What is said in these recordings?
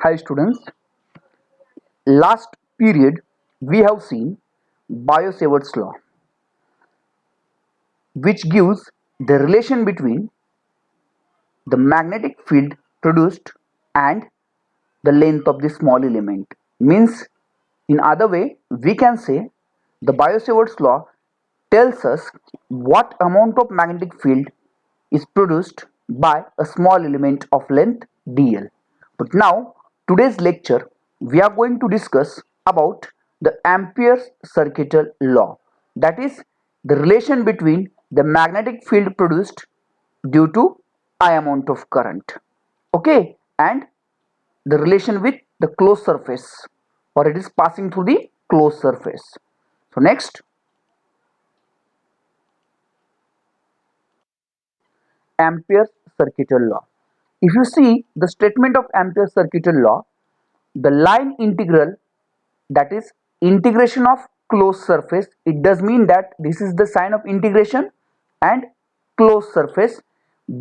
Hi students, last period we have seen Biot-Savart's law, which gives the relation between the magnetic field produced and the length of the small element. Means, in other way we can say the Biot-Savart's law tells us what amount of magnetic field is produced by a small element of length dl. But now today's lecture we are going to discuss about the Ampere's circuital law, that is the relation between the magnetic field produced due to I amount of current, okay, and the relation with the closed surface, or it is passing through the closed surface. So next, Ampere's circuital law. If you see the statement of Ampere's circuital law, the line integral, that is integration of closed surface, it does mean that this is the sign of integration, and closed surface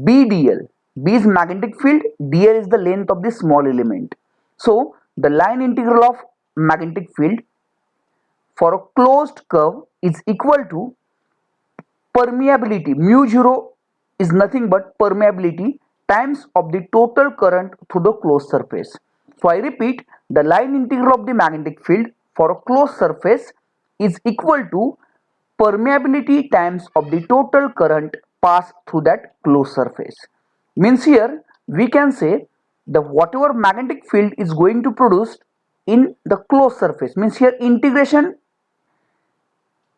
b dl. B is magnetic field, dl is the length of the small element. So the line integral of magnetic field for a closed curve is equal to permeability. Mu 0 is nothing but permeability times of the total current through the closed surface. So I repeat, the line integral of the magnetic field for a closed surface is equal to permeability times of the total current passed through that closed surface. Means here we can say the whatever magnetic field is going to produce in the closed surface, means here integration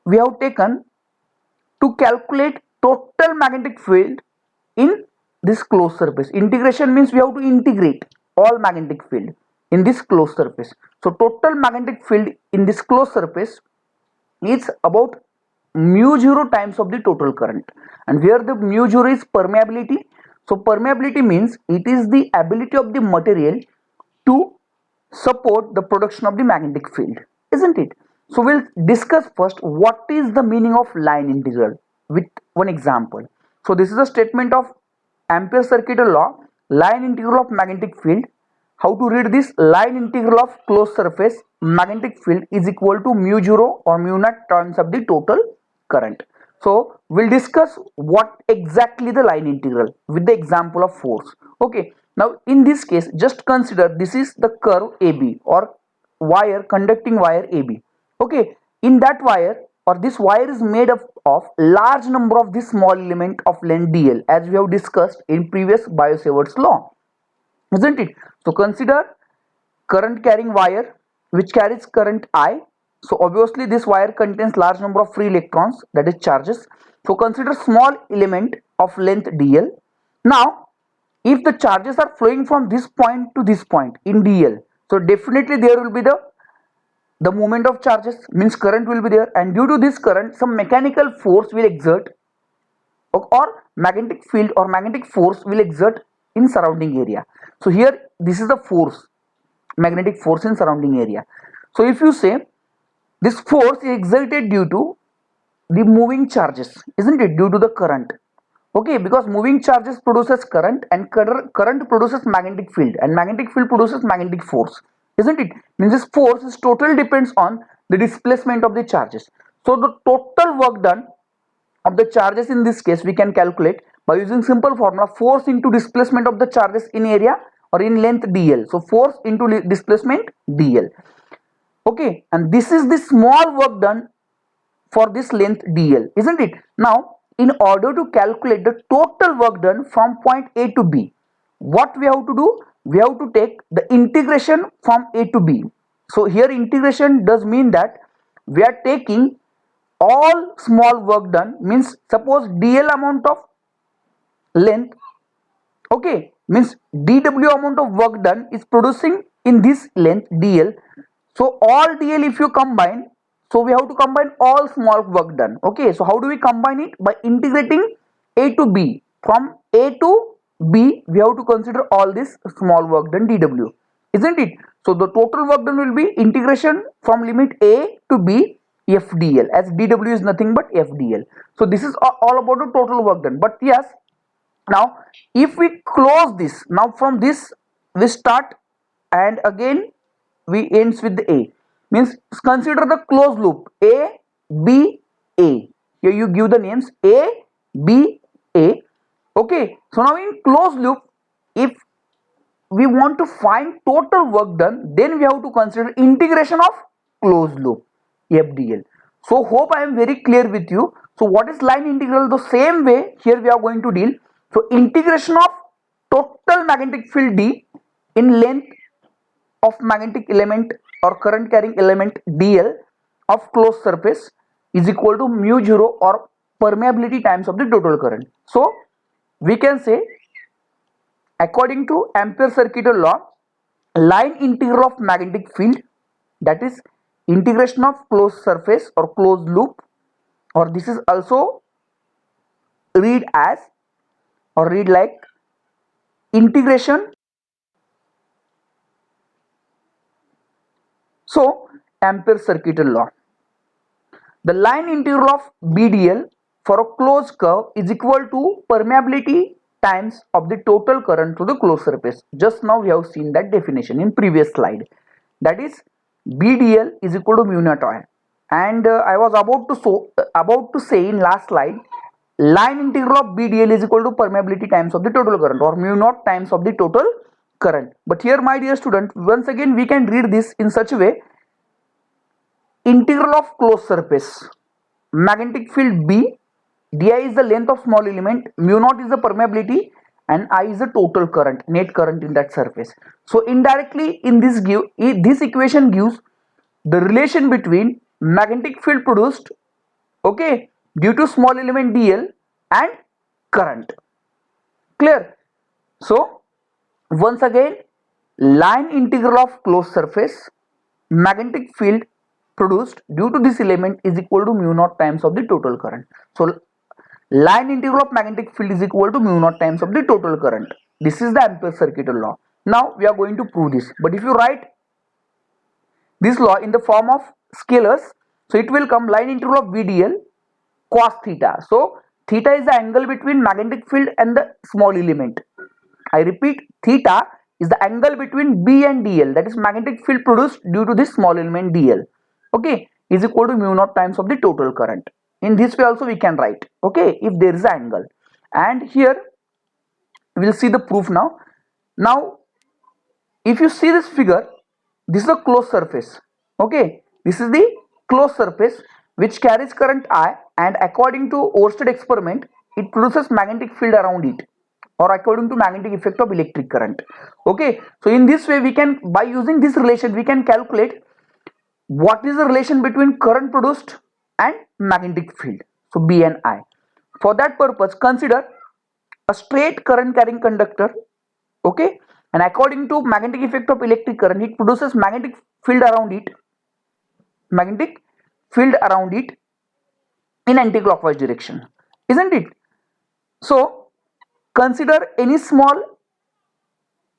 we have taken to calculate total magnetic field in this closed surface. Integration means we have to integrate all magnetic field in this closed surface. So total magnetic field in this closed surface is about mu 0 times of the total current, and where the mu 0 is permeability. So permeability means it is the ability of the material to support the production of the magnetic field, isn't it? So we'll discuss first what is the meaning of line integral with one example. So this is a statement of Ampere's circuital law, line integral of magnetic field. How to read this? Line integral of closed surface magnetic field is equal to mu 0 or mu naught times of the total current. So we'll discuss what exactly the line integral with the example of force. Okay, now in this case just consider this is the curve AB or wire, conducting wire AB. Okay, in that wire or this wire is made up of large number of this small element of length dl, as we have discussed in previous Biot-Savart's law, isn't it? So consider current carrying wire which carries current I. So obviously this wire contains large number of free electrons, that is charges. So consider small element of length dl. Now if the charges are flowing from this point to this point in dl, so definitely there will be the movement of charges, means current will be there, and due to this current some mechanical force will exert, or magnetic field or magnetic force will exert in surrounding area. So here this is the force, magnetic force in surrounding area. So if you say this force is exerted due to the moving charges, isn't it, due to the current? Okay, because moving charges produces current, and current produces magnetic field, and magnetic field produces magnetic force, isn't it? Means this force is totally depends on the displacement of the charges. So the total work done of the charges in this case we can calculate by using simple formula, force into displacement of the charges in area or in length dl. So force into displacement dl. Okay, and this is the small work done for this length dl, isn't it? Now in order to calculate the total work done from point A to B, what we have to do? We have to take the integration from A to B. So here integration does mean that we are taking all small work done, means suppose dl amount of length, okay, means dw amount of work done is producing in this length dl. So all dl if you combine, so we have to combine all small work done. Okay, so how do we combine it? By integrating A to B. From A to B we have to consider all this small work done dw, isn't it? So the total work done will be integration from limit A to B f dl, as dw is nothing but f dl. So this is all about the total work done. But yes, now if we close this, now from this we start and again we ends with the A. Means consider the closed loop A, B, A. Here you give the names A, B, A. Okay, so now in closed loop, if we want to find total work done, then we have to consider integration of closed loop, FDL. So hope I am very clear with you. So what is line integral? The same way here we are going to deal. So integration of total magnetic field D in length of magnetic element or current carrying element dl of closed surface is equal to mu 0 or permeability times of the total current. So we can say, according to Ampere circuital law, line integral of magnetic field, that is integration of closed surface or closed loop, or this is also read as or read like integration. So Ampere circuital law, the line integral of BDL for a closed curve is equal to permeability times of the total current through the closed surface. Just now we have seen that definition in previous slide. That is BDL is equal to mu naught I. And I was about to say in last slide, line integral of BDL is equal to permeability times of the total current or mu naught times of the total current. But here, my dear student, once again we can read this in such a way: integral of closed surface, magnetic field B, di is the length of small element, mu naught is the permeability, and I is the total current, net current in that surface. So indirectly in this equation gives the relation between magnetic field produced, okay, due to small element dl and current. Clear? So once again, line integral of closed surface, magnetic field produced due to this element is equal to mu naught times of the total current. So line integral of magnetic field is equal to mu naught times of the total current. This is the Ampere circuital law. Now we are going to prove this. But if you write this law in the form of scalars, so it will come line integral of VDL cos theta. So theta is the angle between magnetic field and the small element. I repeat, theta is the angle between B and dl, that is magnetic field produced due to this small element dl, okay, is equal to mu naught times of the total current. In this way also we can write, okay, if there is an angle. And here we will see the proof now. Now if you see this figure, this is a closed surface, okay, this is the closed surface which carries current I, and according to Oersted experiment it produces magnetic field around it, or according to magnetic effect of electric current. Okay, so in this way we can, by using this relation, we can calculate what is the relation between current produced and magnetic field, so B and I. For that purpose, consider a straight current carrying conductor, okay, and according to magnetic effect of electric current, it produces magnetic field around it, in anti-clockwise direction, isn't it? So consider any small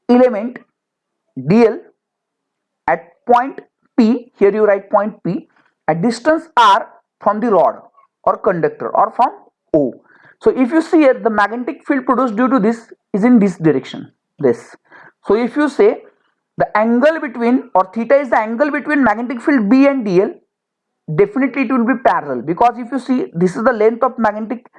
element dl at point P, here you write point P, at distance r from the rod or conductor or from O. So if you see here, the magnetic field produced due to this is in this direction, this. So if you say the angle between, or theta is the angle between magnetic field B and dl, definitely it will be parallel, because if you see, this is the length of magnetic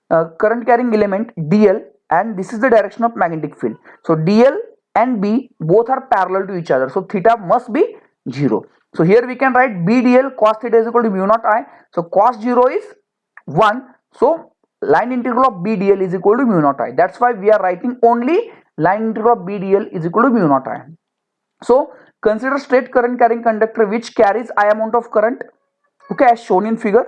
current carrying element dl, and this is the direction of magnetic field. So dl and B both are parallel to each other, so theta must be 0. So here we can write B dl cos theta is equal to mu naught I. So cos 0 is 1, so line integral of B dl is equal to mu naught I. That's why we are writing only line integral of B dl is equal to mu naught I. So consider straight current carrying conductor which carries I amount of current, okay, as shown in figure.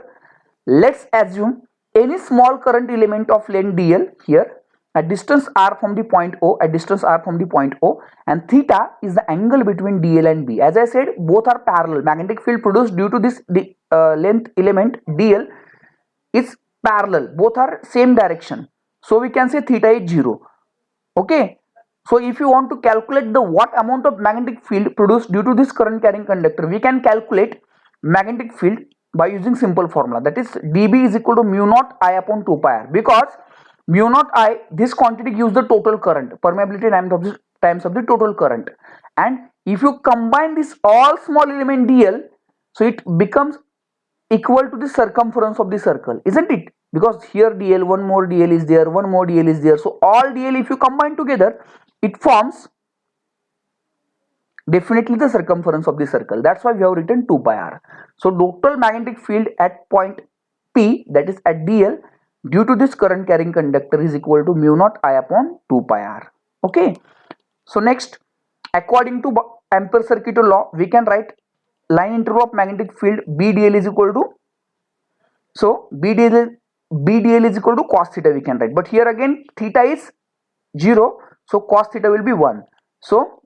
Let's assume any small current element of length dl here at distance r from the point O, and theta is the angle between dl and B. As I said, both are parallel. Magnetic field produced due to this length element dl is parallel, both are same direction, so we can say theta is 0. Okay, so if you want to calculate the what amount of magnetic field produced due to this current carrying conductor, we can calculate magnetic field by using simple formula, that is dB is equal to mu naught I upon 2 pi r, because mu naught I, this quantity gives the total current, permeability times of the total current, and if you combine this all small element dl, so it becomes equal to the circumference of the circle, isn't it? Because here dl, one more dl is there, one more dl is there, so all dl if you combine together, it forms definitely the circumference of the circle. That's why we have written 2 pi r. So total magnetic field at point P, that is at dl, due to this current carrying conductor is equal to mu naught I upon 2 pi r. Okay. So next, according to Ampere circuit law, we can write line integral of magnetic field B dl is equal to, so B dl is equal to cos theta we can write, but here again theta is 0, so cos theta will be 1. So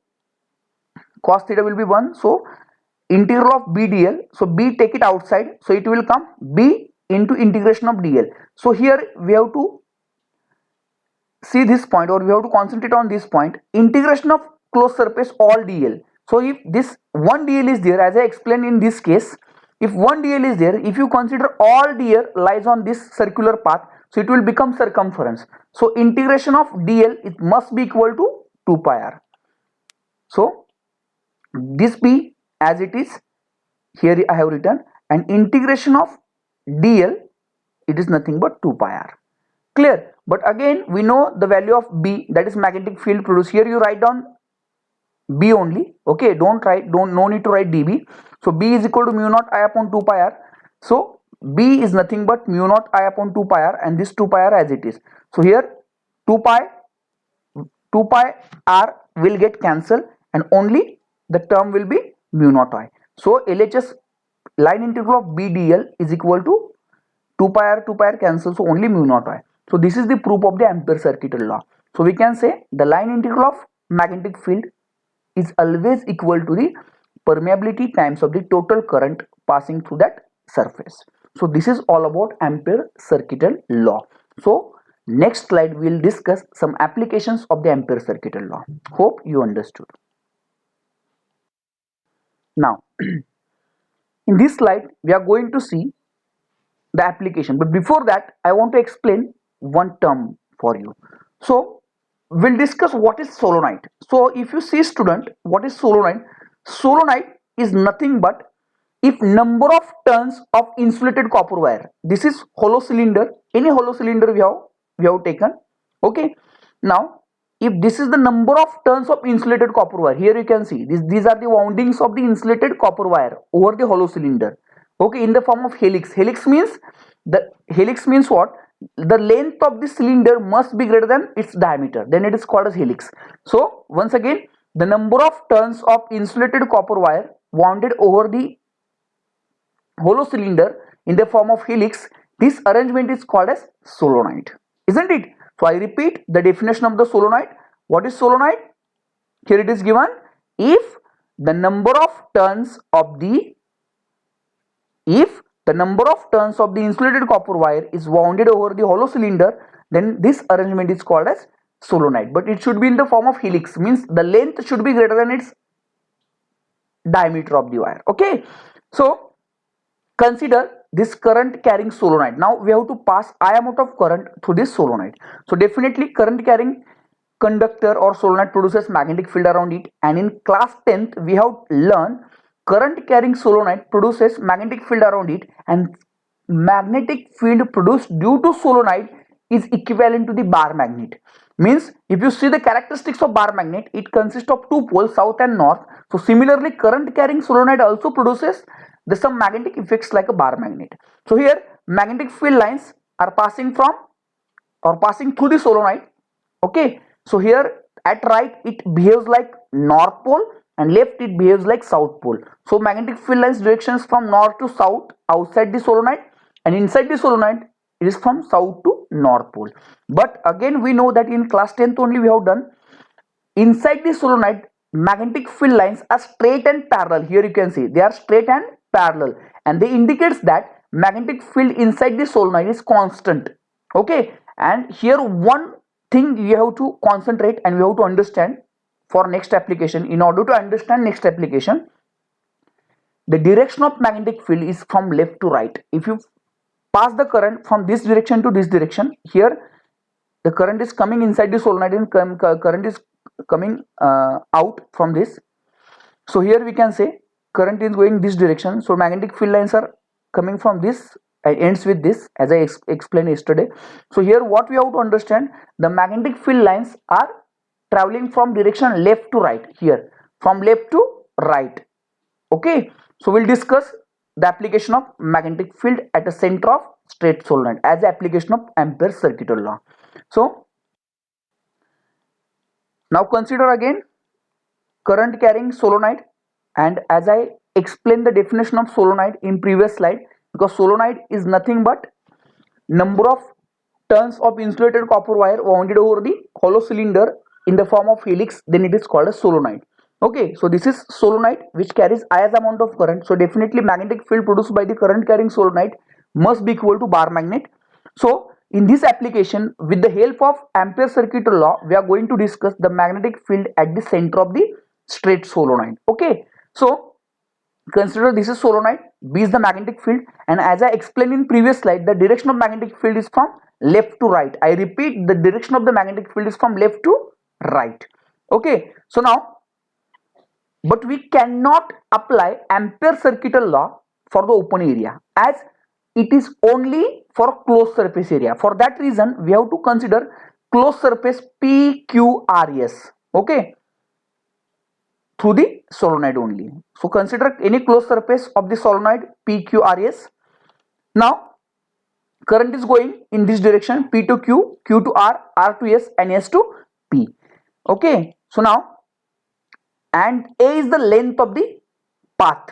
cos theta will be 1, so integral of B dl, so B take it outside, so it will come B into integration of dl. So here we have to see this point, or we have to concentrate on this point, integration of closed surface all dl. So if this 1 dl is there, as I explained in this case, if 1 dl is there, if you consider all dl lies on this circular path, so it will become circumference. So integration of dl, it must be equal to 2 pi r. So this b as it is, here I have written, and integration of dl, it is nothing but 2 pi r. Clear? But again we know the value of B, that is magnetic field produced. Here you write down B only, okay, no need to write dB. So B is equal to mu naught I upon 2 pi r. So B is nothing but mu naught I upon 2 pi r, and this 2 pi r as it is. So here 2 pi r will get cancelled, and only the term will be mu naught I. So LHS, line integral of B dl, is equal to 2 pi r cancel, so only mu naught I. So this is the proof of the Ampere circuit law. So we can say the line integral of magnetic field is always equal to the permeability times of the total current passing through that surface. So this is all about Ampere circuit law. So next slide we will discuss some applications of the Ampere circuit law. Hope you understood. Now in this slide we are going to see the application, but before that I want to explain one term for you. So we'll discuss what is solenoid. So if you see student, what is solenoid? Solenoid is nothing but if number of turns of insulated copper wire, this is hollow cylinder, any hollow cylinder we have taken, okay. Now if this is the number of turns of insulated copper wire, here you can see these are the woundings of the insulated copper wire over the hollow cylinder, okay, in the form of helix. Helix means what? The length of the cylinder must be greater than its diameter, then it is called as helix. So once again, the number of turns of insulated copper wire wounded over the hollow cylinder in the form of helix, this arrangement is called as solenoid, isn't it? So I repeat the definition of the solenoid. What is solenoid? Here it is given, if the number of turns of the insulated copper wire is wounded over the hollow cylinder, then this arrangement is called as solenoid. But it should be in the form of helix, means the length should be greater than its diameter of the wire, okay. So consider this current carrying solenoid. Now we have to pass I amount of current through this solenoid. So definitely current carrying conductor or solenoid produces magnetic field around it, and in class 10th we have learned current carrying solenoid produces magnetic field around it, and magnetic field produced due to solenoid is equivalent to the bar magnet. Means if you see the characteristics of bar magnet, it consists of two poles, south and north. So similarly current carrying solenoid also produces some magnetic effects like a bar magnet. So here magnetic field lines are passing through the solenoid, okay. So here at right it behaves like north pole, and left it behaves like south pole. So magnetic field lines directions from north to south outside the solenoid, and inside the solenoid it is from south to north pole. But again we know that in class 10th only we have done, inside the solenoid magnetic field lines are straight and parallel. Here you can see they are straight and parallel, and they indicates that magnetic field inside the solenoid is constant, okay. And here one thing you have to concentrate and you have to understand for next application. In order to understand next application, the direction of magnetic field is from left to right. If you pass the current from this direction to this direction, here the current is coming inside the solenoid and current is coming out from this. So here we can say current is going this direction, so magnetic field lines are coming from this and ends with this, as I explained yesterday. So here what we have to understand, the magnetic field lines are traveling from direction left to right, here from left to right. Okay, so we'll discuss the application of magnetic field at the center of straight solenoid as the application of Ampere's circuital law. So now consider again current carrying solenoid, and as I explained the definition of solenoid in previous slide, because solenoid is nothing but number of turns of insulated copper wire wounded over the hollow cylinder in the form of helix, then it is called a solenoid. Okay, so this is solenoid which carries as amount of current, so definitely magnetic field produced by the current carrying solenoid must be equal to bar magnet. So in this application, with the help of Ampere's circuital law, we are going to discuss the magnetic field at the center of the straight solenoid. Okay, so consider this is solenoid, B is the magnetic field, and as I explained in previous slide, the direction of magnetic field is from left to right. I repeat, the direction of the magnetic field is from left to right. Okay, so now, but we cannot apply Ampere's circuital law for the open area, as it is only for closed surface area. For that reason, we have to consider closed surface PQRS. Okay, through the solenoid only. So consider any closed surface of the solenoid PQRS. Now current is going in this direction, P to Q, Q to R, R to S, and S to P. Okay, so now, and A is the length of the path,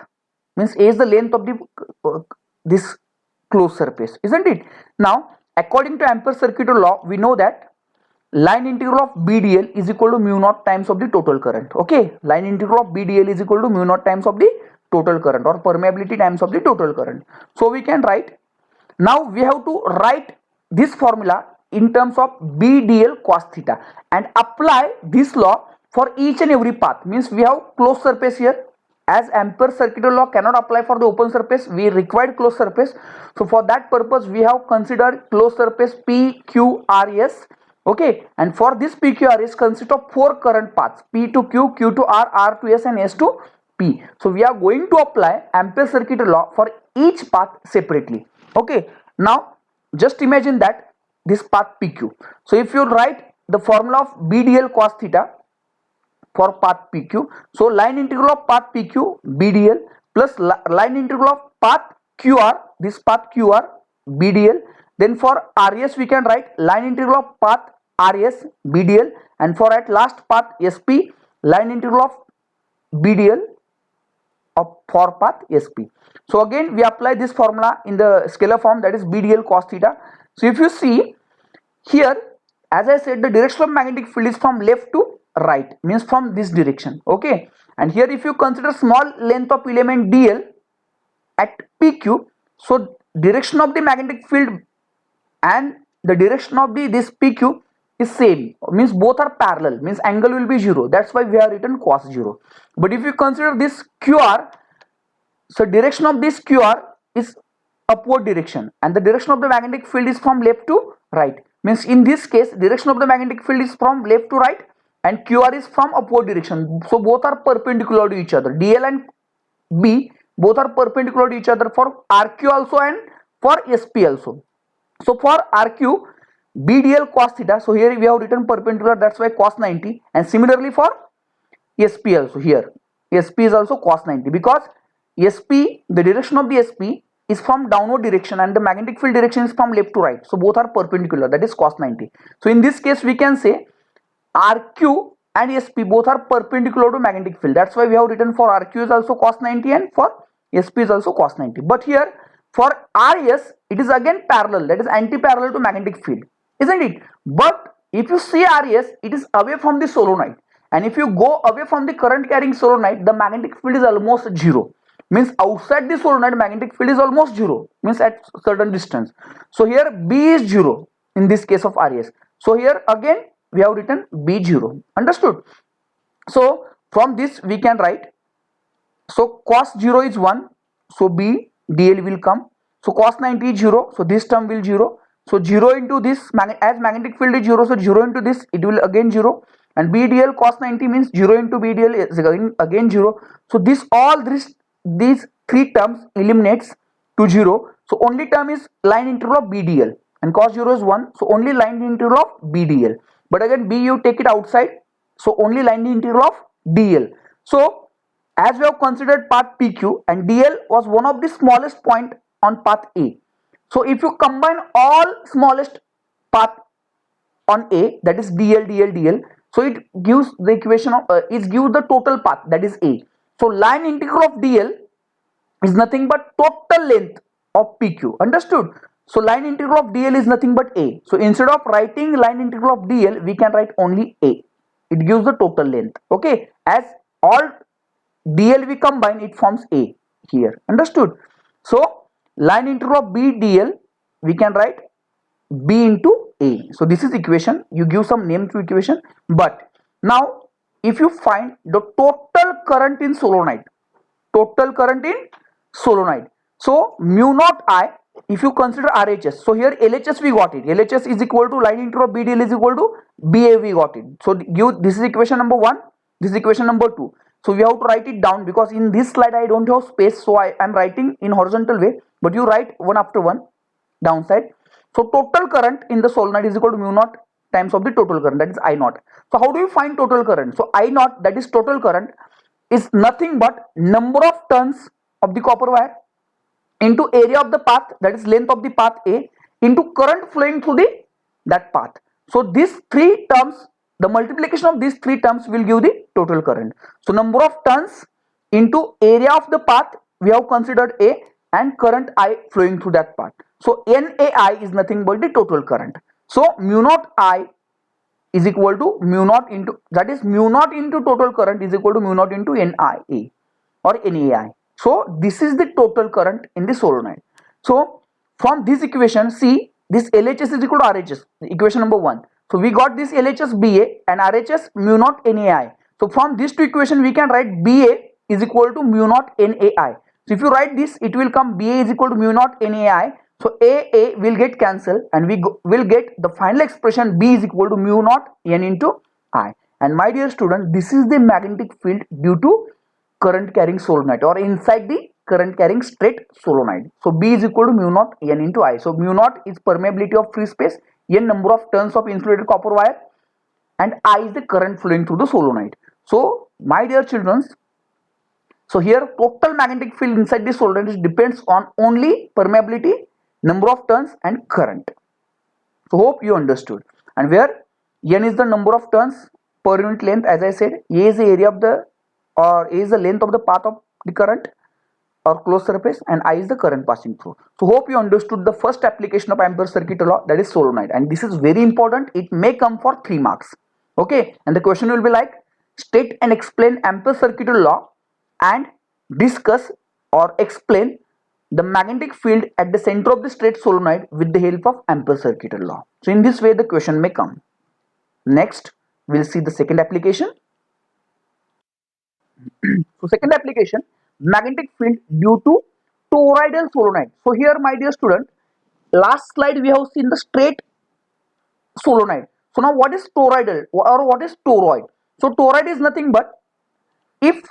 means A is the length of the this closed surface, isn't it? Now according to Ampere's circuital law, we know that line integral of BDL is equal to mu naught times of the total current. Okay, line integral of BDL is equal to mu naught times of the total current, or permeability times of the total current. So we can write, now we have to write this formula in terms of BDL cos theta and apply this law for each and every path. Means we have closed surface here, as Ampere's circuital law cannot apply for the open surface, we required closed surface. So for that purpose, we have considered closed surface PQRS. Okay, and for this PQRS consists of 4 current paths, P to Q, Q to R, R to S, and S to P. So we are going to apply Ampere's circuital law for each path separately. Okay, now just imagine that this path PQ. So if you write the formula of BDL cos theta for path PQ, so line integral of path PQ BDL plus line integral of path QR, this path QR BDL. Then for RS we can write line integral of path RS BDL, and for at last path SP, line integral of BDL of for path SP. So again we apply this formula in the scalar form, that is BDL cos theta. So if you see here, as I said, the direction of magnetic field is from left to right, means from this direction. Okay, and here if you consider small length of element DL at PQ, so direction of the magnetic field and the direction of the this PQ is same, means both are parallel, means angle will be 0, that's why we have written cos 0. But if you consider this QR, so direction of this QR is upward direction and the direction of the magnetic field is from left to right, means in this case direction of the magnetic field is from left to right and QR is from upward direction, so both are perpendicular to each other. DL and B both are perpendicular to each other for RQ also and for SP also. So for RQ, BDL cos theta, so here we have written perpendicular, that's why cos 90, and similarly for SP also, here SP is also cos 90, because SP, the direction of the SP is from downward direction and the magnetic field direction is from left to right, so both are perpendicular, that is cos 90. So in this case we can say RQ and SP both are perpendicular to magnetic field, that's why we have written for RQ is also cos 90 and for SP is also cos 90. But here for RS it is again parallel, that is anti-parallel to magnetic field, isn't it? But if you see RS, it is away from the solenoid, and if you go away from the current carrying solenoid, the magnetic field is almost 0, means outside the solenoid magnetic field is almost 0, means at certain distance. So here B is 0 in this case of RS, so here again we have written B 0, understood? So from this we can write, so cos 0 is 1, so B DL will come, so cos 90 is 0, so this term will 0, so 0 into this, as magnetic field is 0, so 0 into this, it will again 0, and BDL cos 90 means 0 into BDL is again 0. So this all these three terms eliminates to 0. So only term is line integral of BDL, and cos 0 is 1. So only line integral of BDL. But again B you take it outside. So only line integral of DL. So as we have considered path PQ, and DL was one of the smallest point on path A. So if you combine all smallest path on A, that is DL, DL, DL, so it gives the equation of it gives the total path, that is A. So line integral of DL is nothing but total length of PQ. Understood? So line integral of DL is nothing but A. So instead of writing line integral of DL, we can write only A. It gives the total length. Okay, as all DL we combine, it forms A here. Understood? So line integral of B DL, we can write B into A. So this is equation. You give some name to equation. But now if you find the total current in solenoid, total current in solenoid, so mu naught I, if you consider RHS, so here LHS we got it. LHS is equal to line integral of BDL is equal to BA, we got it. So give, this is equation number 1, this is equation number 2. So we have to write it down, because in this slide I don't have space, so I am writing in horizontal way, but you write one after one downside. So total current in the solenoid is equal to mu naught times of the total current, that is I naught. So how do you find total current? So I naught, that is total current, is nothing but number of turns of the copper wire into area of the path, that is length of the path A, into current flowing through that path. So these three terms, the multiplication of these three terms will give the total current. So number of turns into area of the path, we have considered A, and current I flowing through that path. So NAI is nothing but the total current. So mu naught I is equal to mu naught into, that is mu naught into total current is equal to mu naught into NIA or NAI. So this is the total current in the solenoid. So from this equation, see, this LHS is equal to RHS, equation number 1. So we got this LHS BA and RHS mu naught NAI. So from these two equations we can write BA is equal to mu naught NAI. So if you write this, it will come BA is equal to mu naught NAI. So A will get cancelled, and we will get the final expression B is equal to mu naught N into I. And my dear student, this is the magnetic field due to current carrying solenoid, or inside the current carrying straight solenoid. So B is equal to mu naught N into I. So mu naught is permeability of free space, N number of turns of insulated copper wire, and I is the current flowing through the solenoid. So my dear children, so here total magnetic field inside the solenoid depends on only permeability, number of turns, and current. So hope you understood. And where N is the number of turns per unit length, as I said, A is the area of the, or A is the length of the path of the current or closed surface, and I is the current passing through. So hope you understood the first application of Ampere's circuit law, that is solenoid, and this is very important. It may come for 3 marks. Okay, and the question will be like, state and explain Ampere's circuit law and discuss or explain the magnetic field at the center of the straight solenoid with the help of Ampere's circuit law. So in this way the question may come. Next we'll see the second application. So second application, magnetic field due to toroidal solenoid. So here my dear student, last slide we have seen the straight solenoid. So now what is toroidal or what is toroid? So toroid is nothing but, if,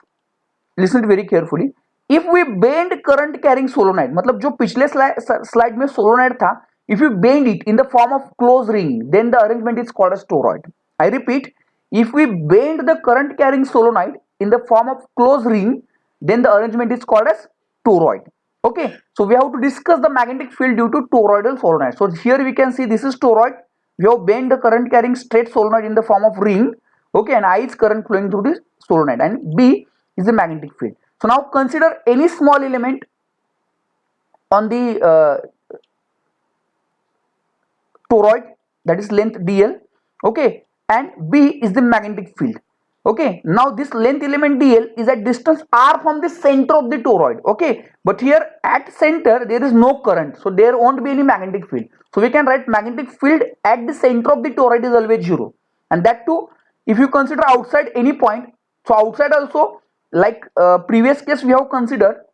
listen very carefully, if we bend current carrying solenoid, मतलब जो पिछले slide में solenoid था, if you bend it in the form of closed ring, then the arrangement is called as toroid. I repeat, if we bend the current carrying solenoid in the form of closed ring, then the arrangement is called as toroid. Okay, so we have to discuss the magnetic field due to toroidal solenoid. So here we can see this is toroid. We have bent the current carrying straight solenoid in the form of ring. Okay, and I is current flowing through this solenoid, and B is the magnetic field. So now consider any small element on the toroid, that is length dl. Okay, and B is the magnetic field. Okay, now this length element dl is at distance r from the center of the toroid. Okay, but here at center there is no current, so there won't be any magnetic field. So we can write magnetic field at the center of the toroid is always 0, and that too if you consider outside any point. So outside also, like previous case we have considered,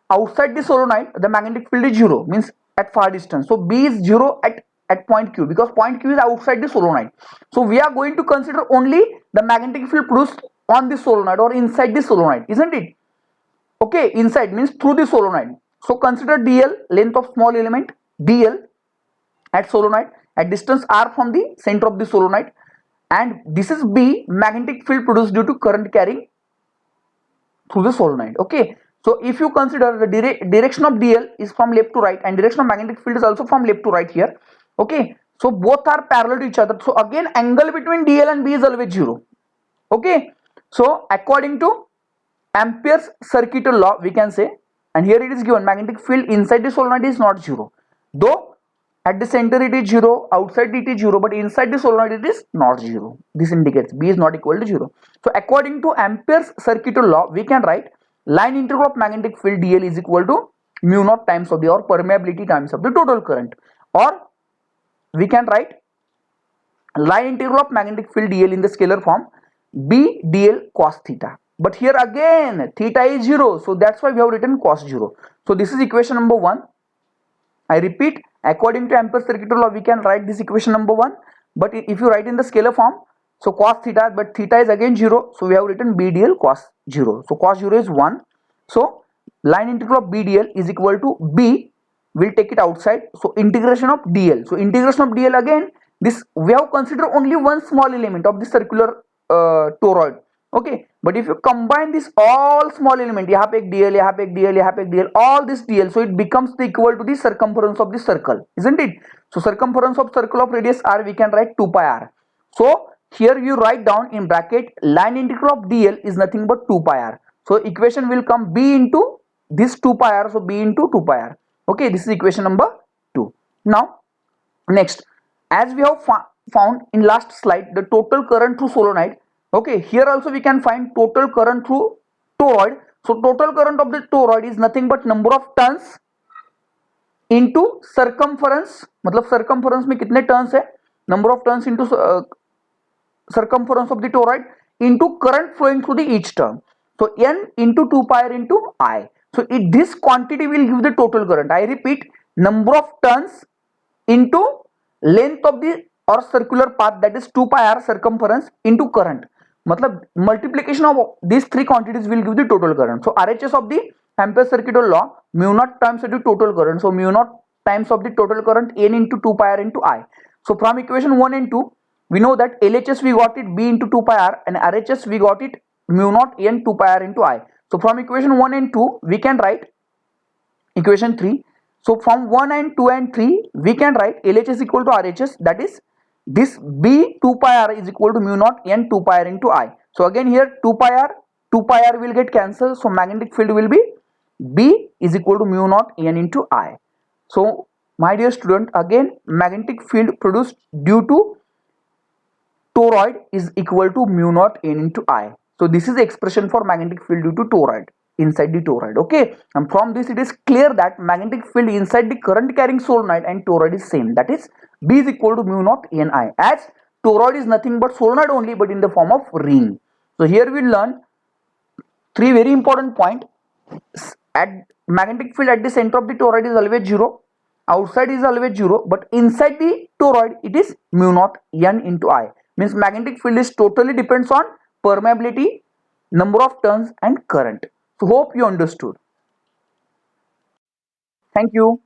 outside the solenoid the magnetic field is 0, means at far distance. So B is 0 at at point Q, because point Q is outside the solenoid. So we are going to consider only the magnetic field produced on the solenoid or inside the solenoid, isn't it? Okay, inside means through the solenoid. So consider dl, length of small element dl at solenoid at distance r from the center of the solenoid, and this is B, magnetic field produced due to current carrying through the solenoid. Okay, so if you consider the direction of dl is from left to right and direction of magnetic field is also from left to right here. Okay, so both are parallel to each other, so again angle between dl and B is always 0. Okay, so according to Ampere's circuitous law we can say, and here it is given, magnetic field inside the solenoid is not 0, though at the center it is 0, outside it is 0, but inside the solenoid it is not 0. This indicates B is not equal to 0. So according to Ampere's circuitous law we can write line integral of magnetic field dl is equal to mu naught times of the, or permeability times of the total current, or we can write line integral of magnetic field dl in the scalar form B dl cos theta. But here again theta is 0, so that's why we have written cos 0. So this is equation number 1. I repeat, according to Ampere's circuitous law we can write this equation number 1, but if you write in the scalar form, so cos theta, but theta is again 0, so we have written B dl cos 0. So cos 0 is 1. So line integral of B dl is equal to B, we'll take it outside, so integration of dl. So integration of dl, again this we have considered only one small element of the circular toroid. Okay, but if you combine this all small element, यहाँ पे एक dl, यहाँ पे एक dl, यहाँ पे एक dl, all this dl, so it becomes the equal to the circumference of the circle, isn't it? So circumference of circle of radius r we can write 2 pi r. So here you write down in bracket line integral of dl is nothing but 2 pi r. So equation will come B into this 2 pi r, so B into 2 pi r. Okay, this is equation number 2. Now next, as we have found in last slide the total current through solenoid. Okay, here also we can find total current through toroid. So total current of the toroid is nothing but number of turns into circumference, मतलब circumference में कितने turns है, number of turns into circumference of the toroid into current flowing through the each turn. So n into 2 pi r into I. So this quantity will give the total current. I repeat, number of turns into length of the or circular path, that is 2 pi r circumference into current. मतलब multiplication of these three quantities will give the total current. So RHS of the Ampere's circuitous law, mu naught times of the total current. So mu naught times of the total current n into 2 pi r into I. So from equation 1 and 2 we know that LHS we got it B into 2 pi r, and RHS we got it mu naught n 2 pi r into I. So from equation 1 and 2 we can write equation 3. So from 1 and 2 and 3 we can write LHS equal to RHS, that is this B 2 pi r is equal to mu naught n 2 pi r into I. So again here 2 pi r will get cancelled, so magnetic field will be B is equal to mu naught n into I. So my dear student, again magnetic field produced due to toroid is equal to mu naught n into I. So this is the expression for magnetic field due to toroid inside the toroid. Okay, and from this it is clear that magnetic field inside the current carrying solenoid and toroid is same, that is B is equal to mu naught n I, as toroid is nothing but solenoid only but in the form of ring. So here we learn three very important point. At magnetic field at the center of the toroid is always 0, outside is always 0, but inside the toroid it is mu naught n into I. Means magnetic field is totally depends on permeability, number of turns and current. So hope you understood. Thank you.